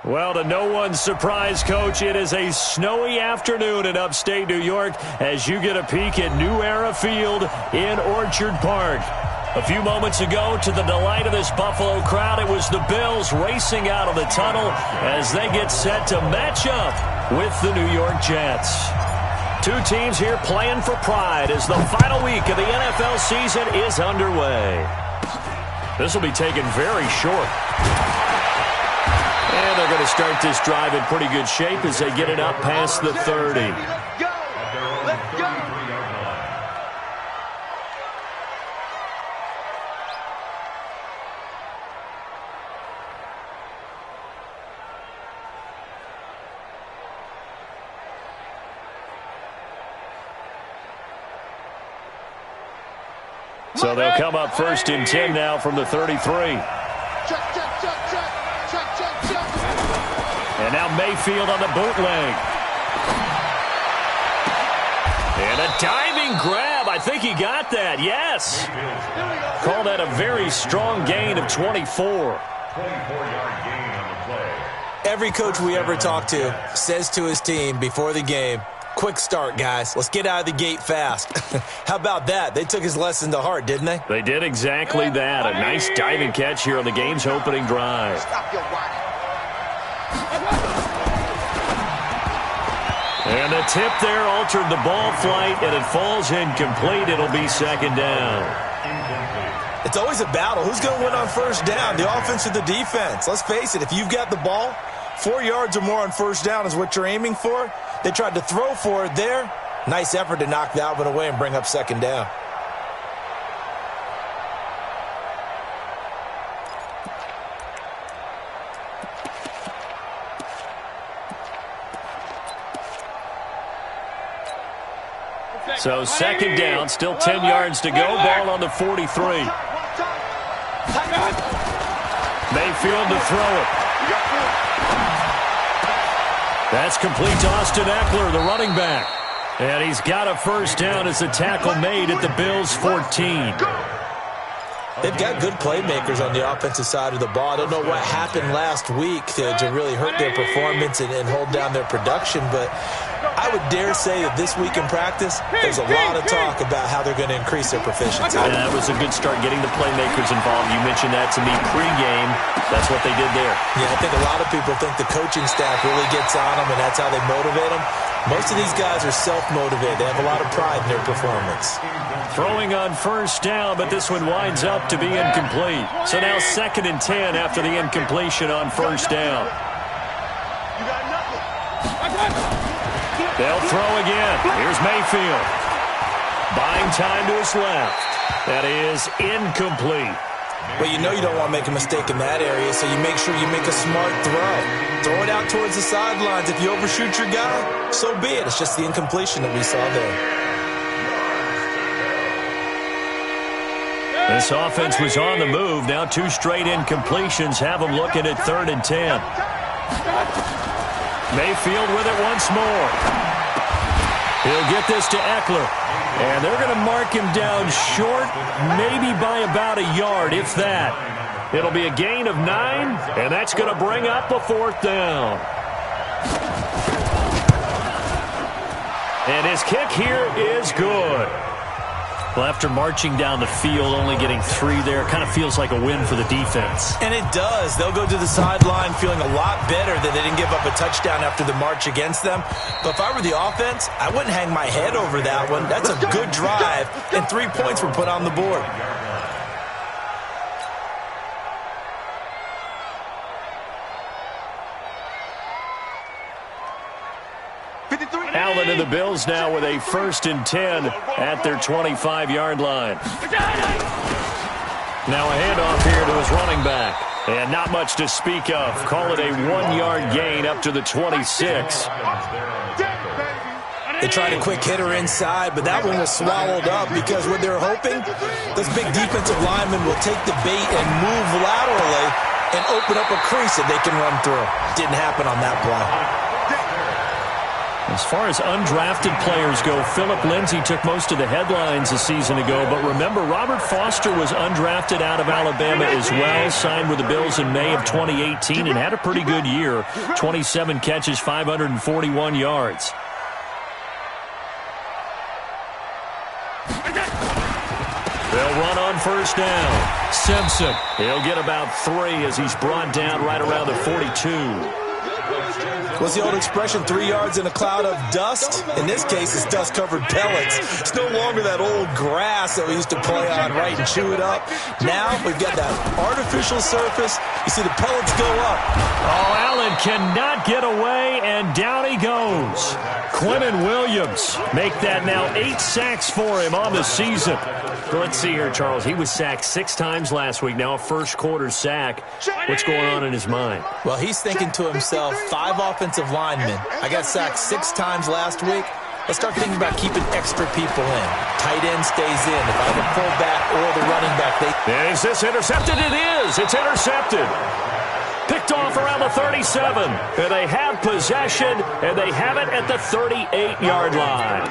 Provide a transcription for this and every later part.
Well, to no one's surprise, Coach, it is a snowy afternoon in upstate New York as you get a peek at New Era Field in Orchard Park. A few moments ago, to the delight of this Buffalo crowd, it was the Bills racing out of the tunnel as they get set to match up with the New York Jets. Two teams here playing for pride as the final week of the NFL season is underway. This will be taken very short. And they're going to start this drive in pretty good shape as they get it up past the 30. Let's go! Let's go! So they'll come up first and 10 now from the 33. And now Mayfield on the bootleg. And a diving grab. I think he got that. Yes. Call that a very strong gain of 24. 24-yard gain on the play. Every coach we ever talk to says to his team before the game, quick start, guys. Let's get out of the gate fast. How about that? They took his lesson to heart, didn't they? They did exactly that. A nice diving catch here on the game's opening drive. Stop your whining. And the tip there altered the ball flight, and it falls incomplete. It'll be second down. It's always a battle. Who's going to win on first down, the offense or the defense? Let's face it, if you've got the ball, 4 yards or more on first down is what you're aiming for. They tried to throw for it there. Nice effort to knock that one away and bring up second down. So second down, still 10 yards to go. Ball on the 43. Mayfield to throw it. That's complete to Austin Eckler, the running back. And he's got a first down as the tackle made at the Bills' 14. They've got good playmakers on the offensive side of the ball. I don't know what happened last week to really hurt their performance and hold down their production, but I would dare say that this week in practice, there's a lot of talk about how they're going to increase their proficiency. Yeah, that was a good start getting the playmakers involved. You mentioned that to me pregame. That's what they did there. Yeah, I think a lot of people think the coaching staff really gets on them, and that's how they motivate them. Most of these guys are self-motivated. They have a lot of pride in their performance. Throwing on first down, but this one winds up to be incomplete. So now second and 10 after the incompletion on first down. They'll throw again. Here's Mayfield. Buying time to his left. That is incomplete. But you know you don't want to make a mistake in that area, so you make sure you make a smart throw. Throw it out towards the sidelines. If you overshoot your guy, so be it. It's just the incompletion that we saw there. This offense was on the move. Now two straight incompletions have them looking at third and 10. Mayfield with it once more. He'll get this to Eckler. And they're going to mark him down short, maybe by about a yard, if that. It'll be a gain of 9, and that's going to bring up a fourth down. And his kick here is good. Well, after marching down the field, only getting 3 there, kind of feels like a win for the defense. And it does. They'll go to the sideline feeling a lot better that they didn't give up a touchdown after the march against them. But if I were the offense, I wouldn't hang my head over that one. That's a good drive, and 3 points were put on the board. Allen and the Bills now with a first and 10 at their 25-yard line. Now a handoff here to his running back. And not much to speak of. Call it a 1-yard gain up to the 26. They tried a quick hitter inside, but that one was swallowed up because what they're hoping, those big defensive linemen will take the bait and move laterally and open up a crease that they can run through. Didn't happen on that play. As far as undrafted players go, Philip Lindsay took most of the headlines a season ago. But remember, Robert Foster was undrafted out of Alabama as well, signed with the Bills in May of 2018 and had a pretty good year. 27 catches, 541 yards. They'll run on first down. Simpson, he'll get about 3 as he's brought down right around the 42. What's the old expression, 3 yards in a cloud of dust? In this case, it's dust-covered pellets. It's no longer that old grass that we used to play on, right, and chew it up. Now we've got that artificial surface. You see the pellets go up. Oh, Allen cannot get away, and down he goes. Quinnen Williams make that now 8 sacks for him on the season. Let's see here, Charles. He was sacked 6 times last week. Now a first-quarter sack. What's going on in his mind? Well, he's thinking to himself, 5 offensive linemen. I got sacked 6 times last week. Let's start thinking about keeping extra people in. Tight end stays in. If I have a fullback or the running back, Is this intercepted? It is. It's intercepted. Picked off around the 37. And they have possession, and they have it at the 38-yard line.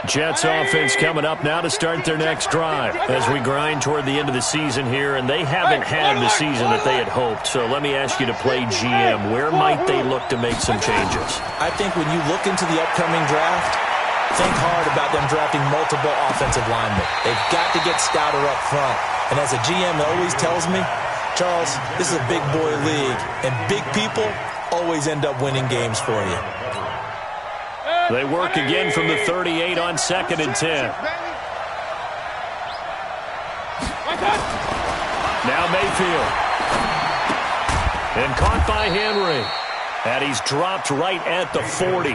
Jets offense coming up now to start their next drive as we grind toward the end of the season here, and they haven't had the season that they had hoped. So let me ask you to play GM. Where might they look to make some changes? I think when you look into the upcoming draft, think hard about them drafting multiple offensive linemen. They've got to get stouter up front. And as a GM always tells me, Charles, this is a big boy league, and big people always end up winning games for you. They work again from the 38 on 2nd and 10. Now Mayfield. And caught by Henry. And he's dropped right at the 40.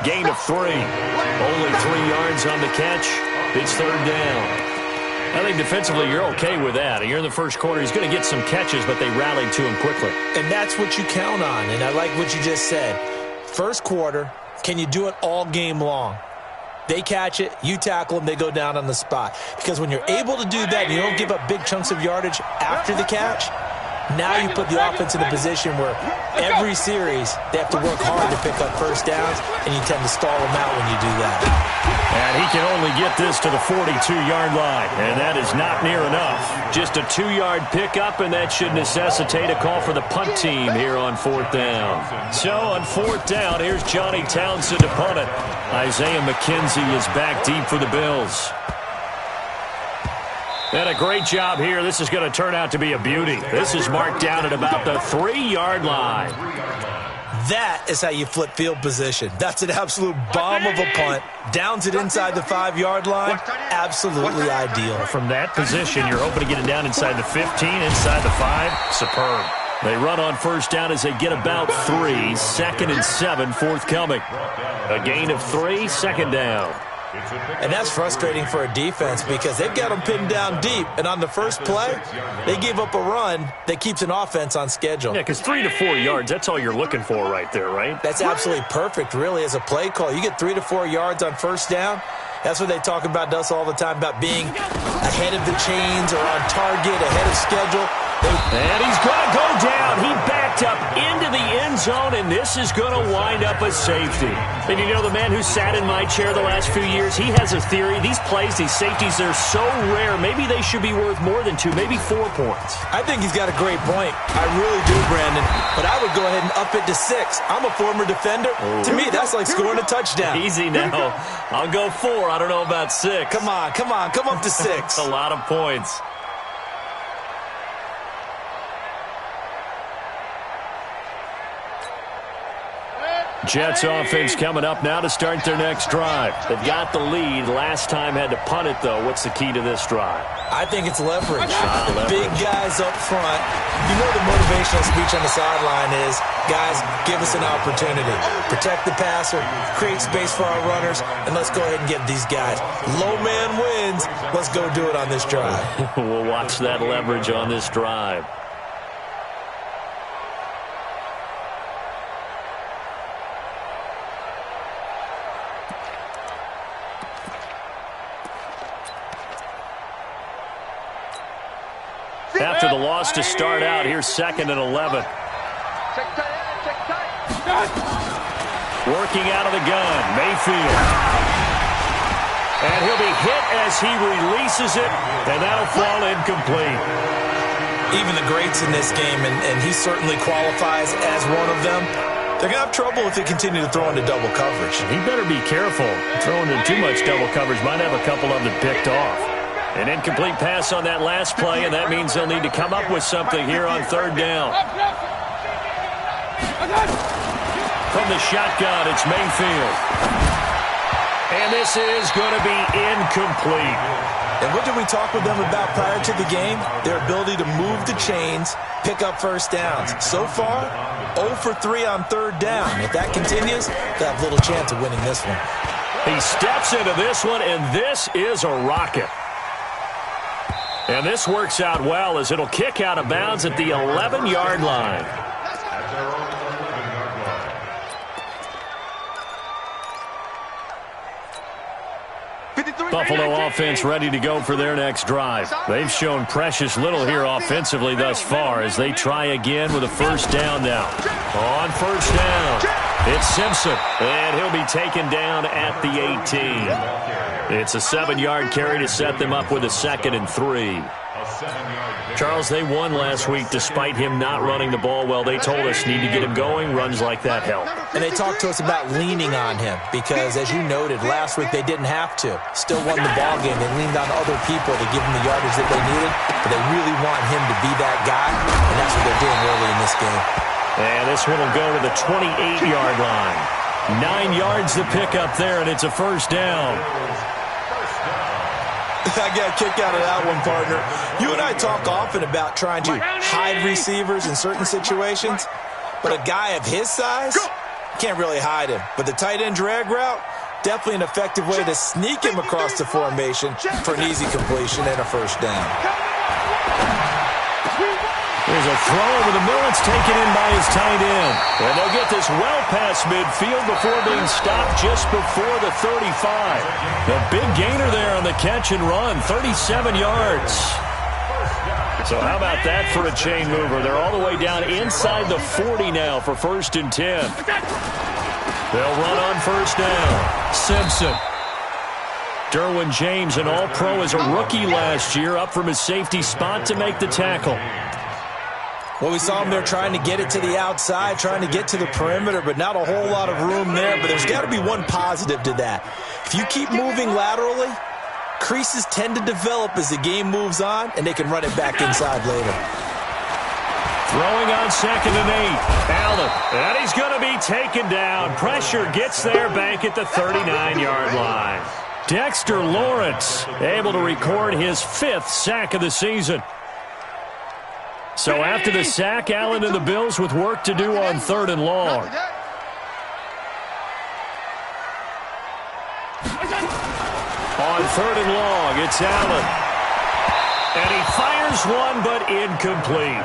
Gain of 3. Only 3 yards on the catch. It's 3rd down. I think defensively you're okay with that. You're in the first quarter. He's going to get some catches, but they rallied to him quickly. And that's what you count on. And I like what you just said. First quarter. Can you do it all game long? They catch it, you tackle them, they go down on the spot. Because when you're able to do that and you don't give up big chunks of yardage after the catch, now you put the offense in a position where every series they have to work hard to pick up first downs, and you tend to stall them out when you do that. And he can only get this to the 42-yard line, and that is not near enough. Just a 2-yard pickup, and that should necessitate a call for the punt team here on 4th down. So on 4th down, here's Johnny Townsend to punt it. Isaiah McKenzie is back deep for the Bills. And a great job here. This is going to turn out to be a beauty. This is marked down at about the 3-yard line. That is how you flip field position. That's an absolute bomb of a punt. Downs it inside the 5-yard line. Absolutely ideal. From that position, you're hoping to get it down inside the 15, inside the 5. Superb. They run on first down as they get about 3. 2nd and 7 forthcoming. A gain of 3, 2nd down. And that's frustrating for a defense because they've got them pinned down deep. And on the first play, they gave up a run that keeps an offense on schedule. Yeah, because 3 to 4 yards, that's all you're looking for right there, right? That's absolutely perfect, really, as a play call. You get 3 to 4 yards on first down. That's what they talk about us all the time, about being ahead of the chains or on target, ahead of schedule. And he's going to go down. He backed up into the end zone, and this is going to wind up a safety. And you know, the man who sat in my chair the last few years, he has a theory. These plays, these safeties, they're so rare. Maybe they should be worth more than 2, maybe 4 points. I think he's got a great point. I really do, Brandon. But I would go ahead and up it to 6. I'm a former defender. To me, that's like scoring a touchdown. Easy now. I'll go 4. I don't know about 6. Come on. Come up to 6. A lot of points. Jets offense coming up now to start their next drive. They've got the lead. Last time had to punt it, though. What's the key to this drive? I think it's leverage. Big guys up front. You know the motivational speech on the sideline is, guys, give us an opportunity. Protect the passer, create space for our runners, and let's go ahead and get these guys. Low man wins. Let's go do it on this drive. We'll watch that leverage on this drive. after the loss to start out. Here's 2nd and 11. Working out of the gun, Mayfield. And he'll be hit as he releases it, and that'll fall incomplete. Even the greats in this game, and he certainly qualifies as one of them, they're going to have trouble if they continue to throw into double coverage. He better be careful. Throwing in too much double coverage might have a couple of them picked off. An incomplete pass on that last play, and that means they'll need to come up with something here on 3rd down. From the shotgun, it's Mayfield. And this is going to be incomplete. And what did we talk with them about prior to the game? Their ability to move the chains, pick up first downs. So far, 0 for 3 on 3rd down. If that continues, they have little chance of winning this one. He steps into this one, and this is a rocket. And this works out well as it'll kick out of bounds at the 11-yard line. Buffalo offense ready to go for their next drive. They've shown precious little here offensively thus far as they try again with a 1st down now. On 1st down, it's Simpson, and he'll be taken down at the 18. It's a 7-yard carry to set them up with a 2nd and 3. Charles, they won last week despite him not running the ball well. They told us need to get him going. Runs like that help. And they talked to us about leaning on him because, as you noted, last week they didn't have to. Still won the ball game. They leaned on other people to give them the yardage that they needed, but they really want him to be that guy, and that's what they're doing early in this game. And this one will go to the 28-yard line. 9 yards to pick up there, and it's a 1st down. I got a kick out of that one, partner. You and I talk often about trying to hide receivers in certain situations, but a guy of his size can't really hide him. But the tight end drag route, definitely an effective way to sneak him across the formation for an easy completion and a 1st down. There's a throw over the middle. It's taken in by his tight end. And they'll get this well past midfield before being stopped just before the 35. The big gainer there on the catch and run, 37 yards. So how about that for a chain mover? They're all the way down inside the 40 now for 1st and 10. They'll run on 1st down. Simpson. Derwin James, an all-pro as a rookie last year, up from his safety spot to make the tackle. Well, we saw him there trying to get it to the outside, trying to get to the perimeter, but not a whole lot of room there. But there's got to be one positive to that. If you keep moving laterally, creases tend to develop as the game moves on, and they can run it back inside later. Throwing on 2nd and 8. Allen, and he's going to be taken down. Pressure gets there back at the 39-yard line. Dexter Lawrence able to record his 5th sack of the season. So after the sack, Allen and the Bills with work to do on 3rd and long. On 3rd and long, it's Allen. And he fires one, but incomplete.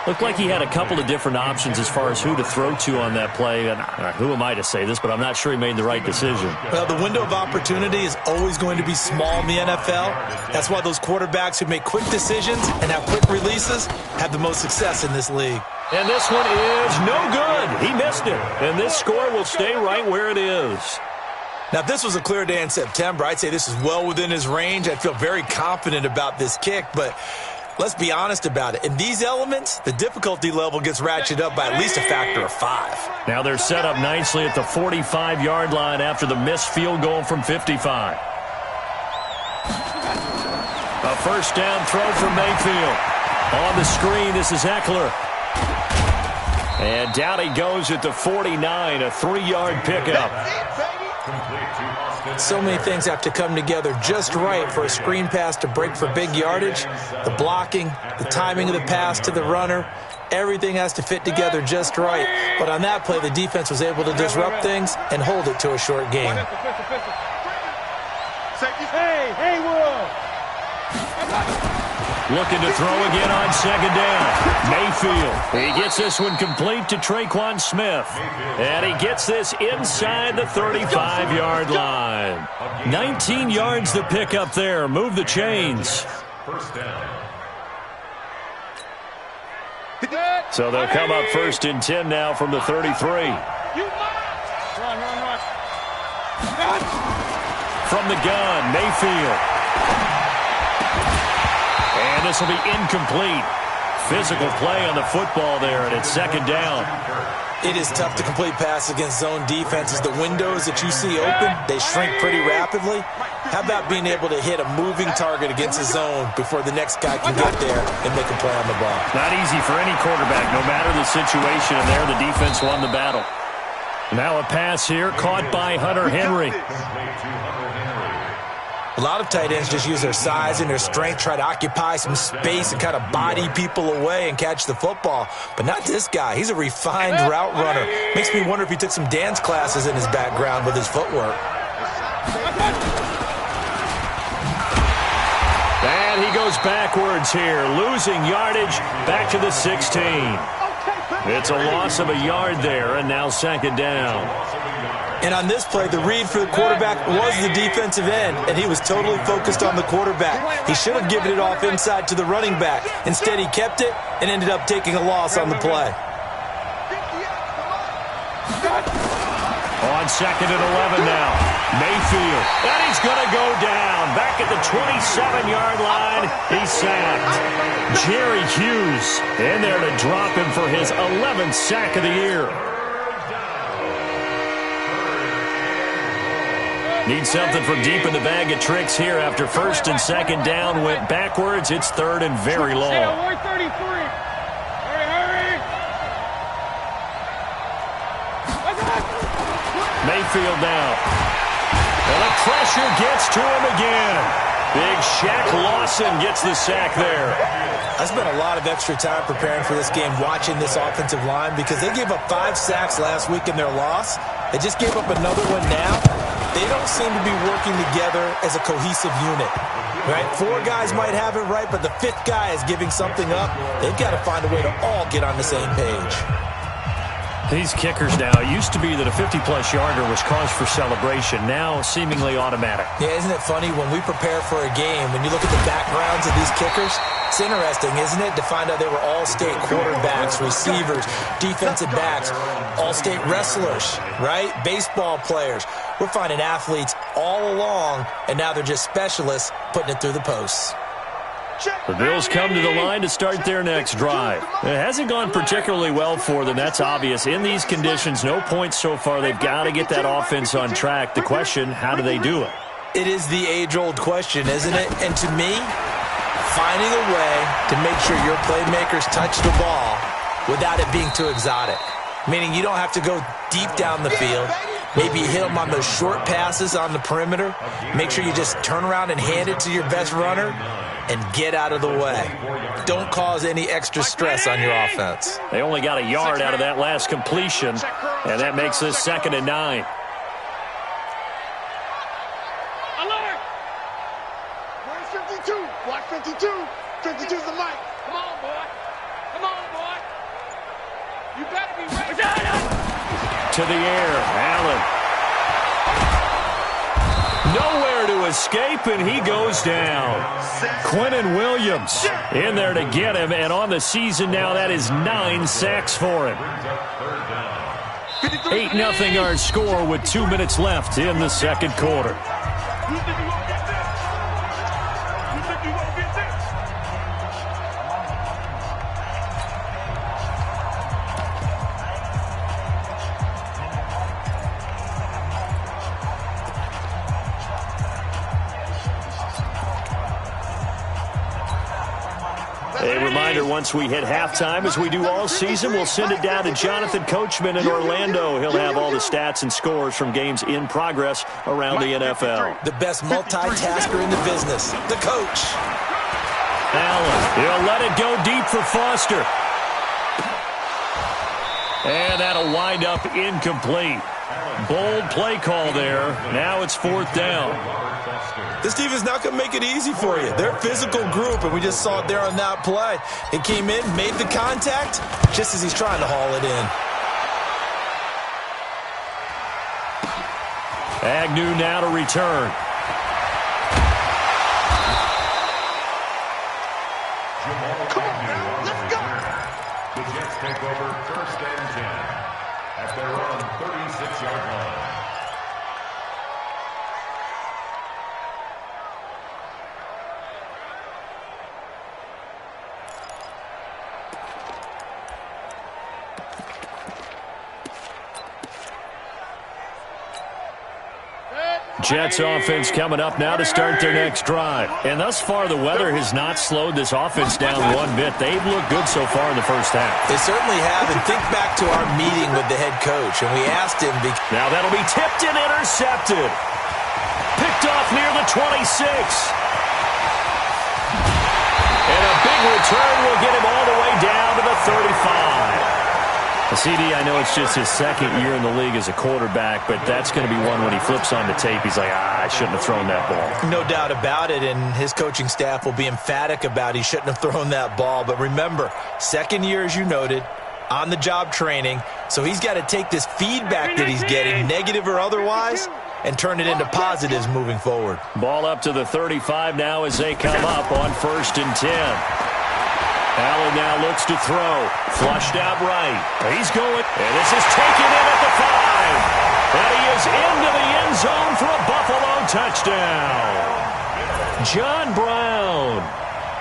Looked like he had a couple of different options as far as who to throw to on that play. And who am I to say this, but I'm not sure he made the right decision. Well, the window of opportunity is always going to be small in the NFL. That's why those quarterbacks who make quick decisions and have quick releases have the most success in this league. And this one is no good. He missed it. And this score will stay right where it is. Now, if this was a clear day in September, I'd say this is well within his range. I'd feel very confident about this kick, but let's be honest about it. In these elements, the difficulty level gets ratcheted up by at least a factor of 5. Now they're set up nicely at the 45-yard line after the missed field goal from 55. A 1st down throw from Mayfield. On the screen, this is Eckler. And down he goes at the 49, a 3-yard pickup. So many things have to come together just right for a screen pass to break for big yardage. The blocking, the timing of the pass to the runner, everything has to fit together just right. But on that play, the defense was able to disrupt things and hold it to a short game. Hey, Will! Looking to throw again on 2nd down. Mayfield. He gets this one complete to Traquan Smith. And he gets this inside the 35-yard line. 19 yards to pick up there. Move the chains. 1st down. So they'll come up 1st and 10 now from the 33. From the gun, Mayfield. And this will be incomplete. Physical play on the football there, and it's 2nd down. It is tough to complete passes against zone defenses. The windows that you see open, they shrink pretty rapidly. How about being able to hit a moving target against a zone before the next guy can get there and make a play on the ball? Not easy for any quarterback, no matter the situation, and there the defense won the battle. Now a pass here, caught by Hunter Henry. A lot of tight ends just use their size and their strength, try to occupy some space and kind of body people away and catch the football. But not this guy. He's a refined route runner. Makes me wonder if he took some dance classes in his background with his footwork. And he goes backwards here, losing yardage back to the 16. It's a loss of a yard there, and now 2nd down. And on this play, the read for the quarterback was the defensive end, and he was totally focused on the quarterback. He should have given it off inside to the running back. Instead, he kept it and ended up taking a loss on the play. On 2nd and 11 now, Mayfield. And he's going to go down. Back at the 27-yard line, he's sacked. Jerry Hughes in there to drop him for his 11th sack of the year. Need something from deep in the bag of tricks here after 1st and 2nd down. Went backwards. It's 3rd and very long. Mayfield now. And the pressure gets to him again. Big Shaq Lawson gets the sack there. I spent a lot of extra time preparing for this game watching this offensive line because they gave up 5 sacks last week in their loss. They just gave up another one now. They don't seem to be working together as a cohesive unit. Right? 4 guys might have it right, but the 5th guy is giving something up. They've got to find a way to all get on the same page. These kickers now, it used to be that a 50-plus yarder was cause for celebration. Now, seemingly automatic. Yeah, isn't it funny? When we prepare for a game, when you look at the backgrounds of these kickers, it's interesting, isn't it, to find out they were all-state quarterbacks, receivers, defensive backs, all-state wrestlers, right? Baseball players. We're finding athletes all along, and now they're just specialists putting it through the posts. The Bills come to the line to start their next drive. It hasn't gone particularly well for them. That's obvious. In these conditions, no points so far. They've got to get that offense on track. The question, how do they do it? It is the age-old question, isn't it? And to me, finding a way to make sure your playmakers touch the ball without it being too exotic. Meaning you don't have to go deep down the field. Maybe you hit them on those short passes on the perimeter. Make sure you just turn around and hand it to your best runner and get out of the way. Don't cause any extra stress on your offense. They only got a yard out of that last completion, and that makes this 2nd and 9. Alert! Where's 52? Watch 52. 52's the mic. Come on, boy. Come on, boy. You better be ready. To the air, Allen. Nowhere to escape, and he goes down. Quinnen Williams in there to get him, and on the season now, that is 9 sacks for him. 8-0 our score with 2 minutes left in the 2nd quarter. A reminder, once we hit halftime, as we do all season, we'll send it down to Jonathan Coachman in Orlando. He'll have all the stats and scores from games in progress around the NFL. The best multitasker in the business, the coach. Allen, he'll let it go deep for Foster. And that'll wind up incomplete. Bold play call there. Now it's 4th down. This team is not going to make it easy for you. They're a physical group, and we just saw it there on that play. It came in, made the contact, just as he's trying to haul it in. Agnew now to return. The Jets take over 1st and 10 at their own 36-yard line. Jets offense coming up now to start their next drive. And thus far, the weather has not slowed this offense down one bit. They've looked good so far in the first half. They certainly have. And think back to our meeting with the head coach, and we asked him. Now that'll be tipped and intercepted. Picked off near the 26. And a big return will get him all the way down to the 35. CD, I know it's just his second year in the league as a quarterback, but that's going to be one when he flips on the tape, he's like, I shouldn't have thrown that ball. No doubt about it, and his coaching staff will be emphatic about he shouldn't have thrown that ball. But remember, second year, as you noted, on-the-job training, so he's got to take this feedback that he's getting, negative or otherwise, and turn it into positives moving forward. Ball up to the 35 now as they come up on 1st and 10. Allen now looks to throw. Flushed out right. He's going. And this is taken in at the 5. And he is into the end zone for a Buffalo touchdown. John Brown,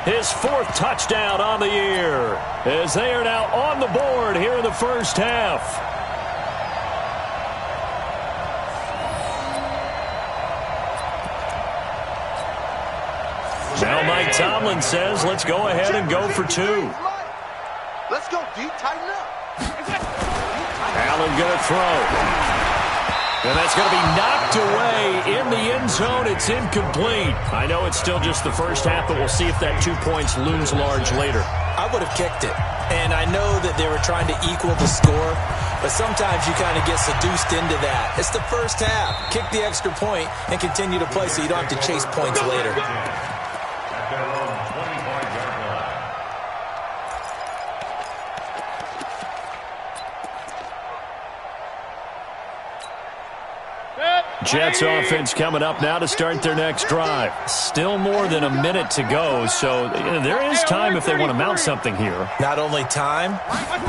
his 4th touchdown on the year, as they are now on the board here in the first half. Now Mike Tomlin says, let's go ahead and go for 2. Let's go deep, tighten up. Allen going to throw. And that's going to be knocked away in the end zone. It's incomplete. I know it's still just the first half, but we'll see if that 2 points looms large later. I would have kicked it. And I know that they were trying to equal the score, but sometimes you kind of get seduced into that. It's the first half. Kick the extra point and continue to play so you don't have to chase points later. Their own 25-yard line. Jets offense coming up now to start their next drive. Still more than a minute to go, so there is time if they want to mount something here. Not only time,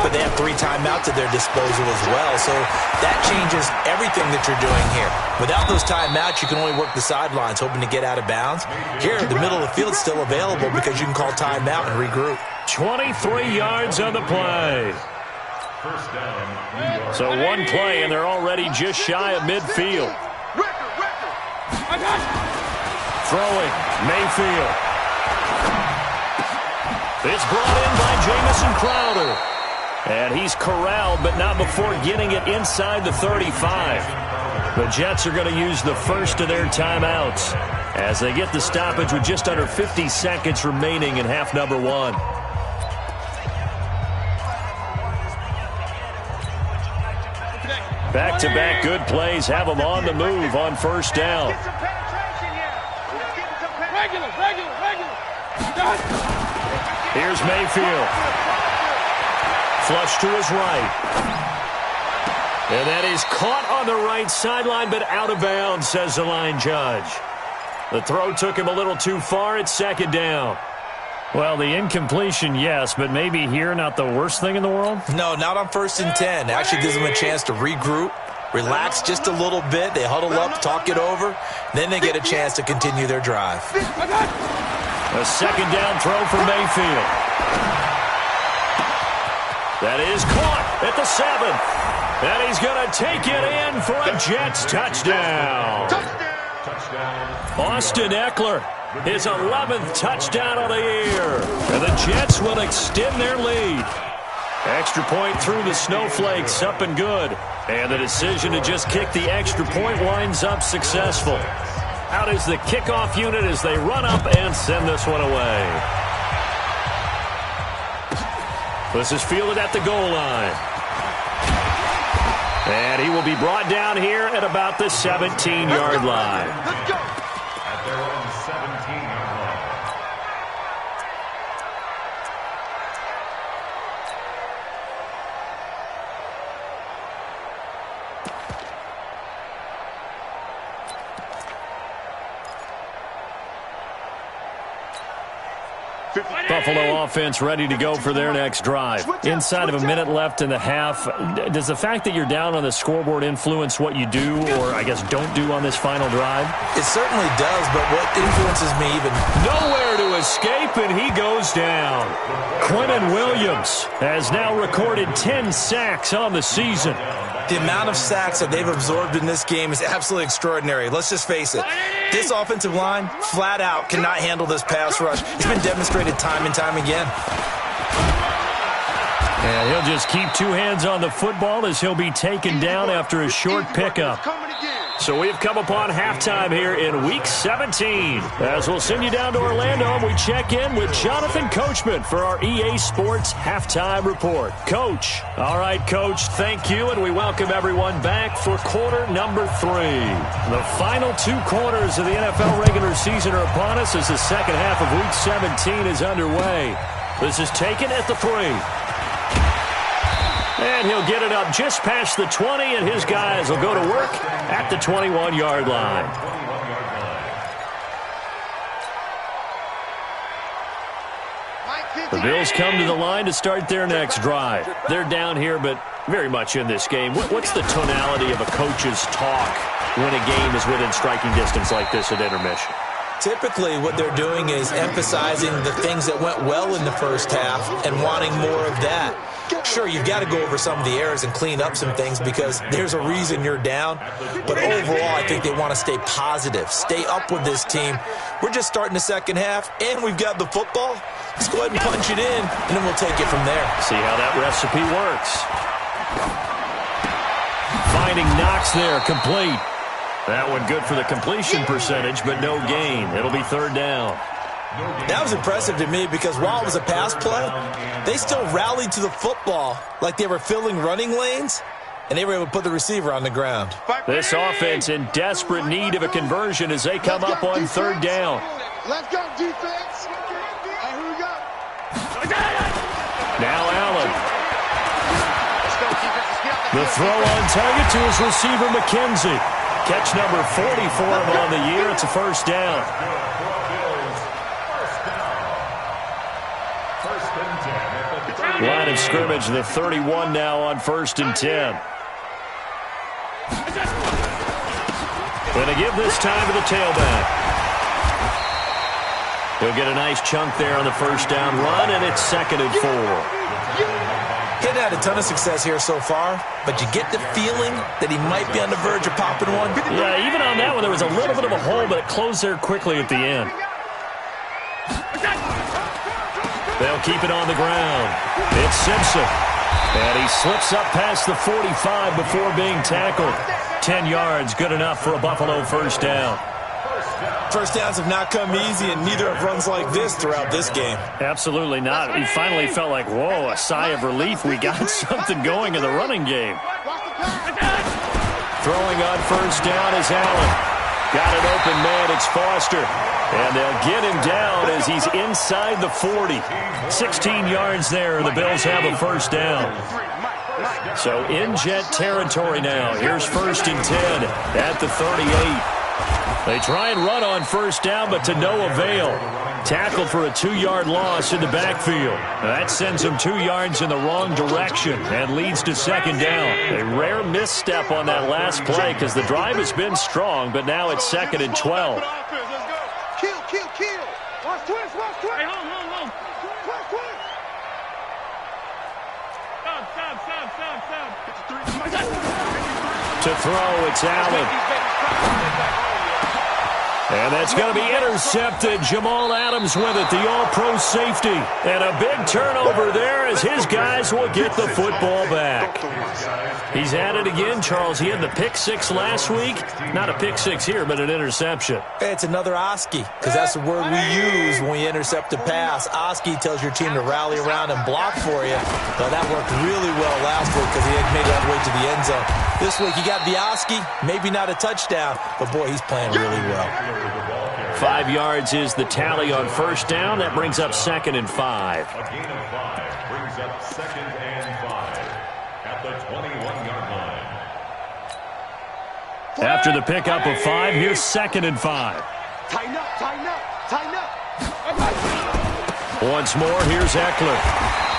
but they have 3 timeouts at their disposal as well, so that changes everything that you're doing here. Without those timeouts, you can only work the sidelines, hoping to get out of bounds. Here, the middle of the field is still available because you can call timeout and regroup. 23 yards on the play. First down, New York. So one play, and they're already just shy of midfield. Throwing, Mayfield. It's brought in by Jamison Crowder. And he's corralled, but not before getting it inside the 35. The Jets are going to use the first of their timeouts as they get the stoppage with just under 50 seconds remaining in half number 1. Back-to-back good plays have them on the move on first down. Here's Mayfield. Flush to his right. And that is caught on the right sideline, but out of bounds, says the line judge. The throw took him a little too far. It's 2nd down. Well, the incompletion, yes, but maybe here not the worst thing in the world? No, not on 1st and 10. Actually gives them a chance to regroup, relax just a little bit. They huddle up, talk it over. Then they get a chance to continue their drive. A 2nd down throw for Mayfield. That is caught at the 7. And he's going to take it in for a Jets touchdown. Austin Eckler, his 11th touchdown of the year. And the Jets will extend their lead. Extra point through the snowflakes, up and good. And the decision to just kick the extra point winds up successful. Out is the kickoff unit as they run up and send this one away. This is fielded at the goal line. And he will be brought down here at about the 17-yard line. At their own 17-yard line. Buffalo offense ready to go for their next drive. Inside of a minute left in the half, does the fact that you're down on the scoreboard influence what you do, or I guess don't do on this final drive? It certainly does, but what influences me even... Nowhere to escape, and he goes down. Quentin Williams has now recorded 10 sacks on the season. The amount of sacks that they've absorbed in this game is absolutely extraordinary. Let's just face it. This offensive line, flat out, cannot handle this pass rush. It's been demonstrated time and time again. And he'll just keep two hands on the football as he'll be taken down after a short pickup. So we've come upon halftime here in Week 17. As we'll send you down to Orlando, and we check in with Jonathan Coachman for our EA Sports Halftime Report. Coach. All right, Coach, thank you, and we welcome everyone back for quarter number 3. The final 2 quarters of the NFL regular season are upon us as the second half of Week 17 is underway. This is taken at the 3. And he'll get it up just past the 20, and his guys will go to work at the 21-yard line. The Bills come to the line to start their next drive. They're down here, but very much in this game. What's the tonality of a coach's talk when a game is within striking distance like this at intermission? Typically, what they're doing is emphasizing the things that went well in the first half and wanting more of that. Sure, you've got to go over some of the errors and clean up some things because there's a reason you're down. But overall, I think they want to stay positive, stay up with this team. We're just starting the second half, and we've got the football. Let's go ahead and punch it in, and then we'll take it from there. See how that recipe works. Finding Knox there, complete. That one good for the completion percentage, but no gain. It'll be third down. That was impressive to me because while it was a pass play, they still rallied to the football like they were filling running lanes, and they were able to put the receiver on the ground. This offense in desperate need of a conversion as they come up on third down. Let's go, defense. Hey, here we go. Now Allen. The throw on target to his receiver, McKenzie. Catch number 40 for him on the year. It's a first down. Line of scrimmage, the 31 now on 1st and 10. Going to give this time to the tailback. He'll get a nice chunk there on the first down run, and it's 2nd and 4. He's had a ton of success here so far, but you get the feeling that he might be on the verge of popping one. Yeah, even on that one, there was a little bit of a hole, but it closed there quickly at the end. They'll keep it on the ground. It's Simpson. And he slips up past the 45 before being tackled. 10 yards, good enough for a Buffalo first down. First downs have not come easy, and neither have runs like this throughout this game. Absolutely not. He finally felt like, whoa, a sigh of relief. We got something going in the running game. Throwing on first down is Allen. Got an open man, it's Foster. And they'll get him down as he's inside the 40. 16 yards there, and the Bills have a first down. So in Jet territory now. Here's 1st and 10 at the 38. They try and run on first down, but to no avail. Tackled for a 2-yard loss in the backfield. That sends them 2 yards in the wrong direction and leads to 2nd down. A rare misstep on that last play because the drive has been strong, but now it's 2nd and 12. Kill. Watch twist. Hey, hold. Stop. To throw, it's Allen. And that's going to be intercepted. Jamal Adams with it, the all-pro safety. And a big turnover there as his guys will get the football back. He's at it again, Charles. He had the pick 6 last week. Not a pick 6 here, but an interception. It's another Oski, because that's the word we use when we intercept a pass. Oski tells your team to rally around and block for you. But that worked really well last week because he had made it all the way to the end zone. This week he got the Oski, maybe not a touchdown, but boy, he's playing really well. 5 yards is the tally on first down. That brings up 2nd and 5. A gain of 5 brings up 2nd and 5 at the 21-yard line. After the pickup of 5, here's 2nd and 5. Tighten up. Once more, here's Eckler.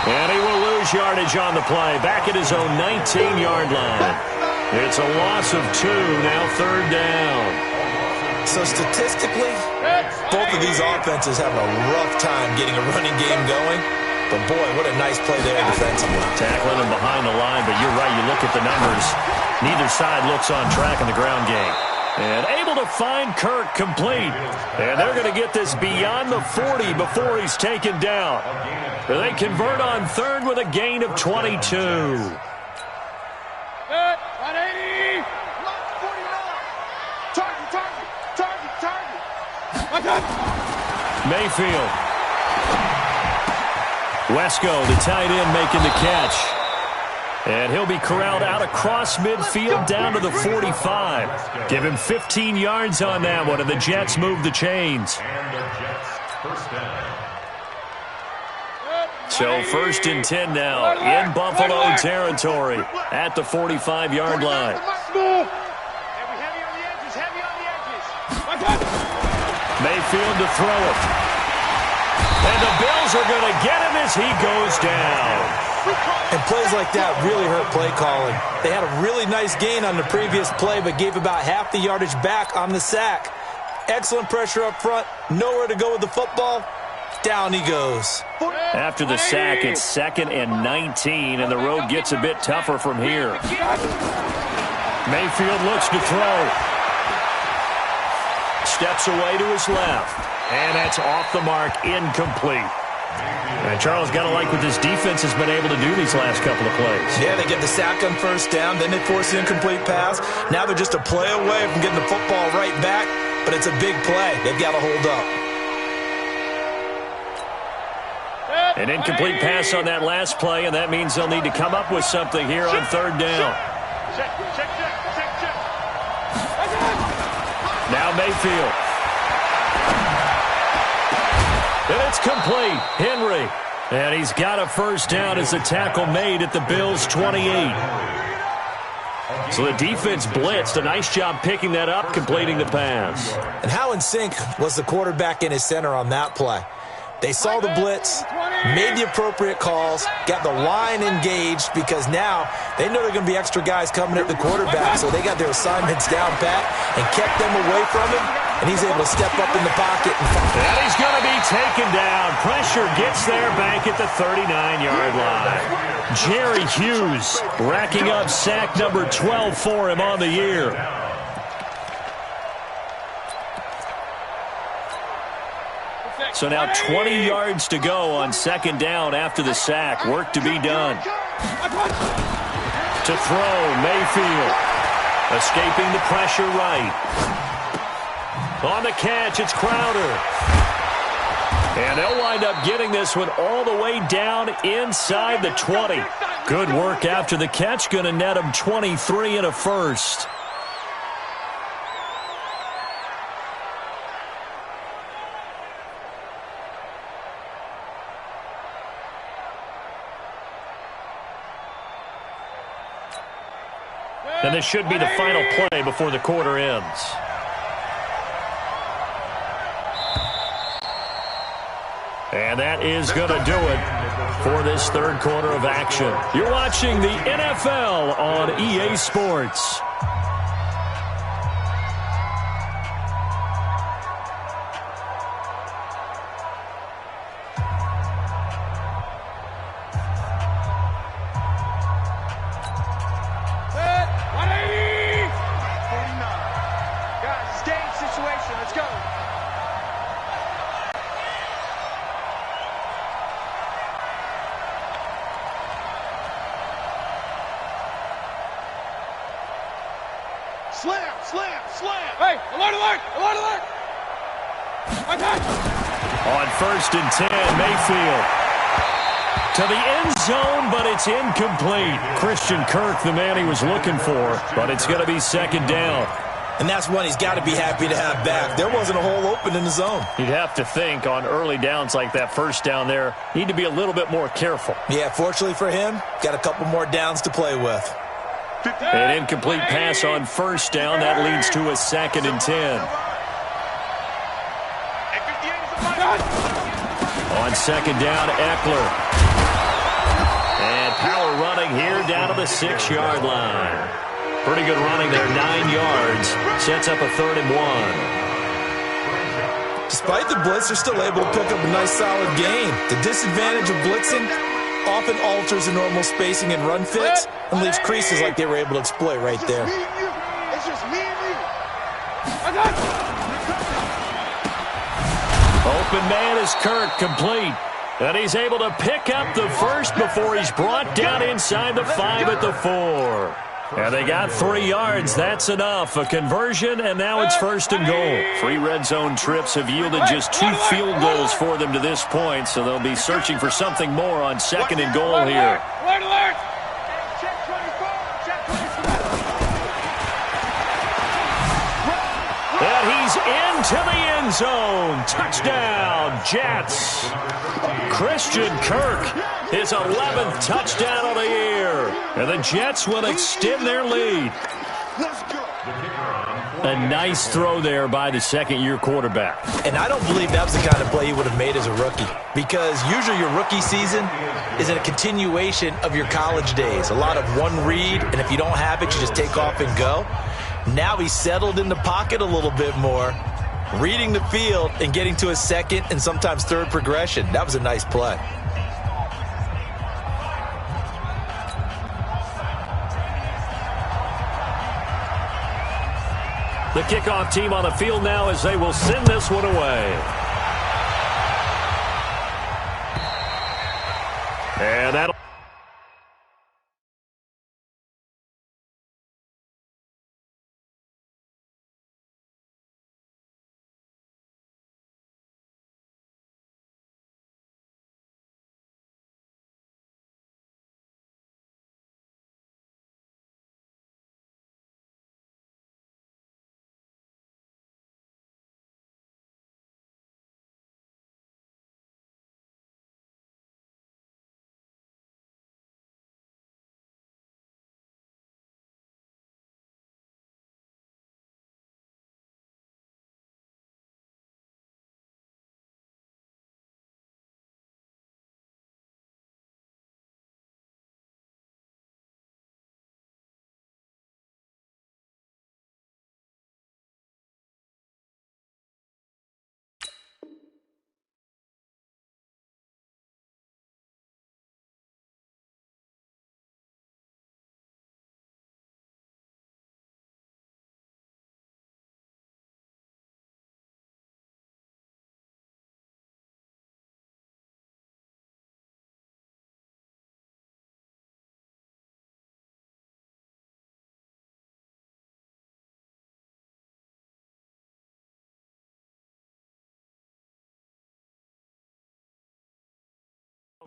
And he will lose yardage on the play. Back at his own 19-yard line. It's a loss of 2, now 3rd down. So statistically, both of these offenses have a rough time getting a running game going. But, boy, what a nice play there defensively. Tackling him behind the line, but you're right. You look at the numbers. Neither side looks on track in the ground game. And able to find Kirk complete. And they're going to get this beyond the 40 before he's taken down. They convert on 3rd with a gain of 22. Mayfield. Wesco, the tight end, making the catch. And he'll be corralled out across midfield down to the 45. Give him 15 yards on that one, and the Jets move the chains. So 1st and 10 now in Buffalo territory at the 45-yard line. Mayfield to throw it. And the Bills are going to get him as he goes down. And plays like that really hurt play calling. They had a really nice gain on the previous play, but gave about half the yardage back on the sack. Excellent pressure up front. Nowhere to go with the football. Down he goes. After the sack, it's 2nd and 19, and the road gets a bit tougher from here. Mayfield looks to throw. Steps away to his left. And that's off the mark, incomplete. And Charles, got to like what this defense has been able to do these last couple of plays. Yeah, they get the sack on 1st down, then they force the incomplete pass. Now they're just a play away from getting the football right back, but it's a big play. They've got to hold up. An incomplete pass on that last play, and that means they'll need to come up with something here on 3rd down. Now Mayfield. And it's complete. Henry. And he's got a 1st down as the tackle made at the Bills' 28. So the defense blitzed. A nice job picking that up, completing the pass. And how in sync was the quarterback in his center on that play? They saw the blitz, made the appropriate calls, got the line engaged because now they know there are going to be extra guys coming at the quarterback, so they got their assignments down pat and kept them away from him, and he's able to step up in the pocket. And he's going to be taken down. Pressure gets there back at the 39-yard line. Jerry Hughes racking up sack number 12 for him on the year. So now 20 yards to go on 2nd down after the sack. Work to be done. To throw, Mayfield. Escaping the pressure right. On the catch, it's Crowder. And they'll wind up getting this one all the way down inside the 20. Good work after the catch. Going to net them 23 and a 1st. And this should be the final play before the quarter ends. And that is going to do it for this 3rd quarter of action. You're watching the NFL on EA Sports. On 1st and 10, Mayfield to the end zone, but it's incomplete. Christian Kirk, the man he was looking for, but it's going to be 2nd down. And that's one he's got to be happy to have back. There wasn't a hole open in the zone. You'd have to think on early downs like that 1st down there, need to be a little bit more careful. Yeah, fortunately for him, got a couple more downs to play with. An incomplete pass on 1st down. That leads to a 2nd and 10. On On second down, Eckler. And power running here down to the 6-yard line. Pretty good running there, 9 yards. Sets up a 3rd and 1. Despite the blitz, they're still able to pick up a nice, solid gain. The disadvantage of blitzing often alters the normal spacing and run fits and leaves creases like they were able to exploit right there. It's just me and you. Open man is Kirk, complete. And he's able to pick up the first before he's brought down inside the 5 at the 4. And they got 3 yards. That's enough. A conversion, and now it's 1st and goal. 3 red zone trips have yielded just 2 field goals for them to this point, so they'll be searching for something more on 2nd and goal here. Red alert! Check 24. Check 24. And he's into the end zone. Touchdown, Jets. Christian Kirk, his 11th touchdown of the year. And the Jets will extend their lead. Let's go. A nice throw there by the second-year quarterback. And I don't believe that was the kind of play he would have made as a rookie, because usually your rookie season is a continuation of your college days. A lot of one read, and if you don't have it, you just take off and go. Now he's settled in the pocket a little bit more, reading the field and getting to a second and sometimes third progression. That was a nice play. The kickoff team on the field now as they will send this one away. And that'll...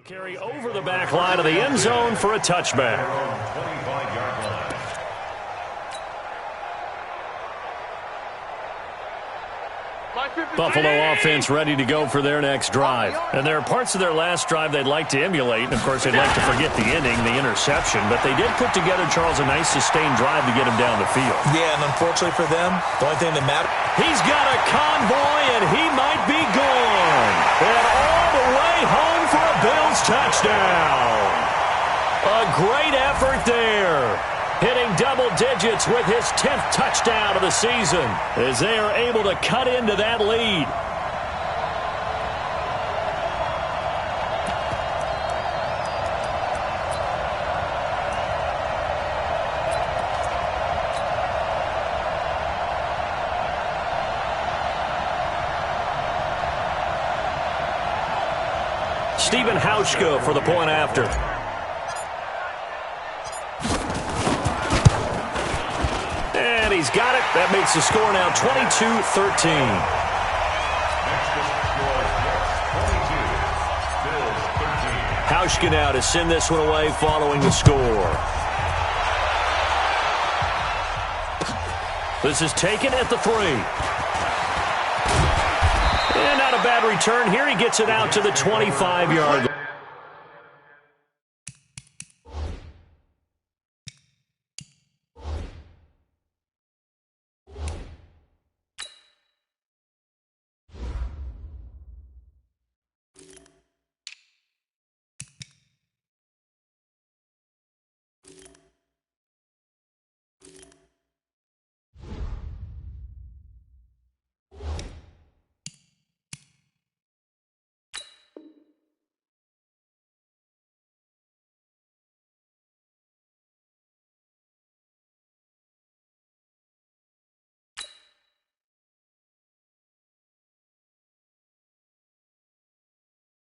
carry over the back line of the end zone for a touchback. Buffalo offense ready to go for their next drive. And there are parts of their last drive they'd like to emulate. And, of course, they'd like to forget the ending, the interception. But they did put together, Charles, a nice sustained drive to get him down the field. Yeah, and unfortunately for them, the only thing that matters... He's got a convoy, and he might be gone. And all the way home for a Bills touchdown. A great effort there. Hitting double digits with his 10th touchdown of the season as they are able to cut into that lead. Stephen Hauschka for the point after. And he's got it. That makes the score now 22-13. Hauschka now to send this one away following the score. This is taken at the 3. And not a bad return here. He gets it out to the 25-yard line.